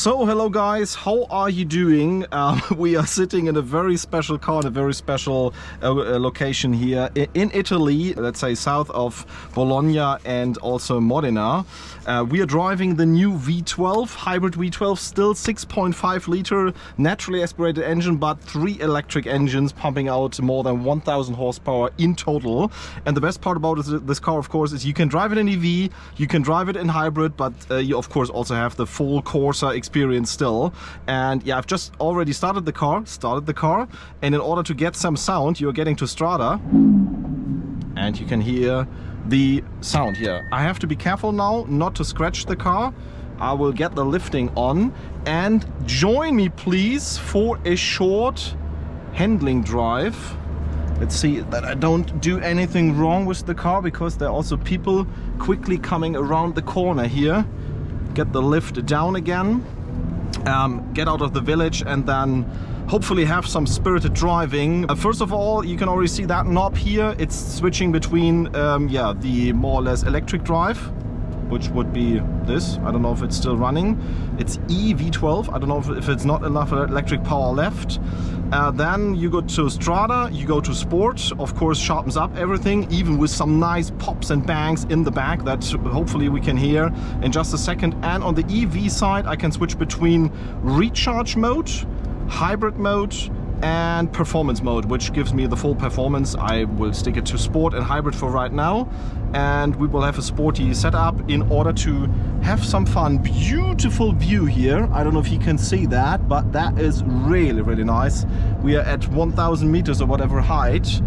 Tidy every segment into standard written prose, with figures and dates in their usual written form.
So hello guys, how are you doing? We are sitting in a very special car, in a very special location here in Italy, let's say south of Bologna and also Modena. We are driving the new V12, hybrid V12, still 6.5 liter naturally aspirated engine, but 3 electric engines pumping out more than 1000 horsepower in total. And the best part about this car, of course, is you can drive it in EV, you can drive it in hybrid, but you of course also have the full Corsa experience still. And yeah, I've just already started the car, and in order to get some sound, you're getting to Strada and you can hear the sound here. I have to be careful now not to scratch the car. I will get the lifting on, and join me please for a short handling drive. Let's see that I don't do anything wrong with the car, because there are also people quickly coming around the corner here. Get the lift down again, get out of the village, and then hopefully have some spirited driving. First of all, you can already see that knob here. It's switching between yeah, the more or less electric drive, which would be this. I don't know if it's still running. It's V12. I don't know if it's not enough electric power left. Then you go to Strada, you go to Sport, of course sharpens up everything, even with some nice pops and bangs in the back that hopefully we can hear in just a second. And on the EV side, I can switch between recharge mode, hybrid mode and performance mode, which gives me the full performance. I will stick it to Sport and hybrid for right now, and we will have a sporty setup in order to have some fun. Beautiful view here. I don't know if you can see that, but that is really nice. We are at 1000 meters or whatever height,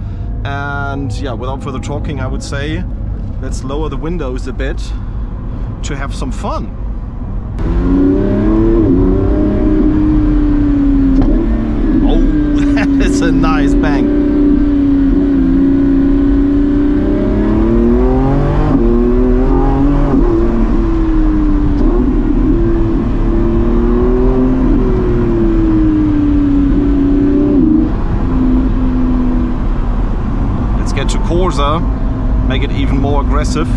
and yeah, without further talking, I would say let's lower the windows a bit to have some fun. It's a nice bang. Let's get to Corsa, make it even more aggressive.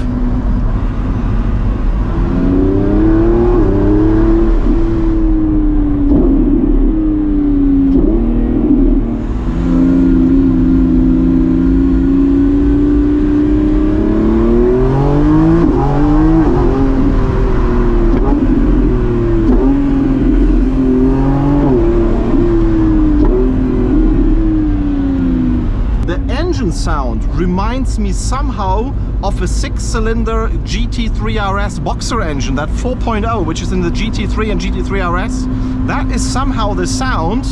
Sound reminds me somehow of a 6-cylinder GT3 RS boxer engine, that 4.0, which is in the GT3 and GT3 RS. That is somehow the sound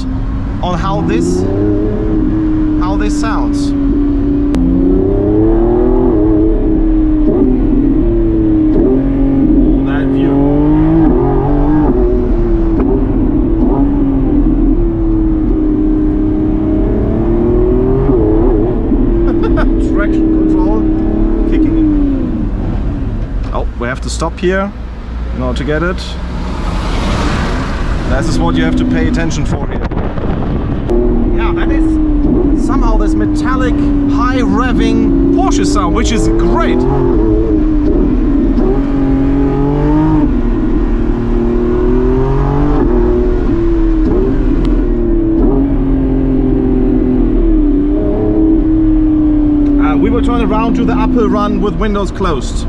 on how this sounds. That view. Traction control kicking in. Oh, we have to stop here in order to get it. This is what you have to pay attention for here. Yeah, that is somehow this metallic, high revving Porsche sound, which is great. We will turn around to the uphill run with windows closed.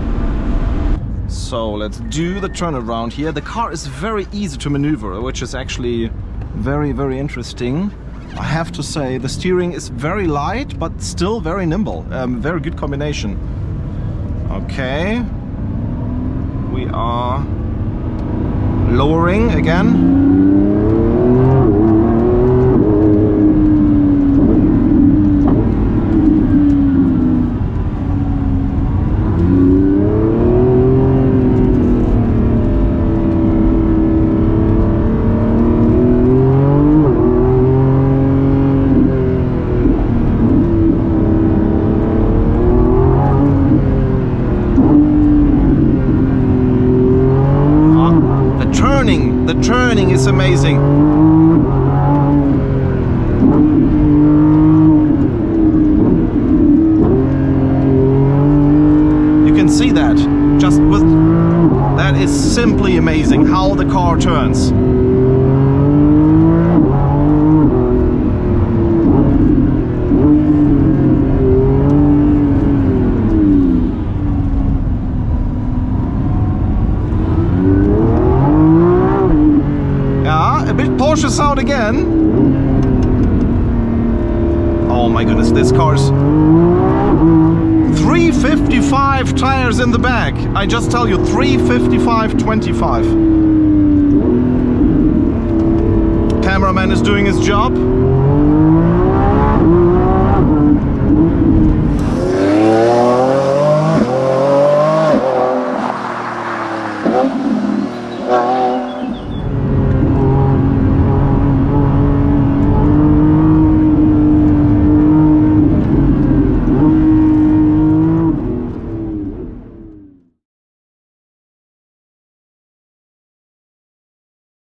So let's do the turnaround here. The car is very easy to maneuver, which is actually very interesting. I have to say the steering is very light, but still very nimble. Very good combination. Okay. We are lowering again. The turning is amazing. You can see that just with that is simply amazing how the car turns. Yeah, a bit Porsche sound again. Oh my goodness, this car's 355 tires in the back. I just tell you, 355/25. Cameraman is doing his job.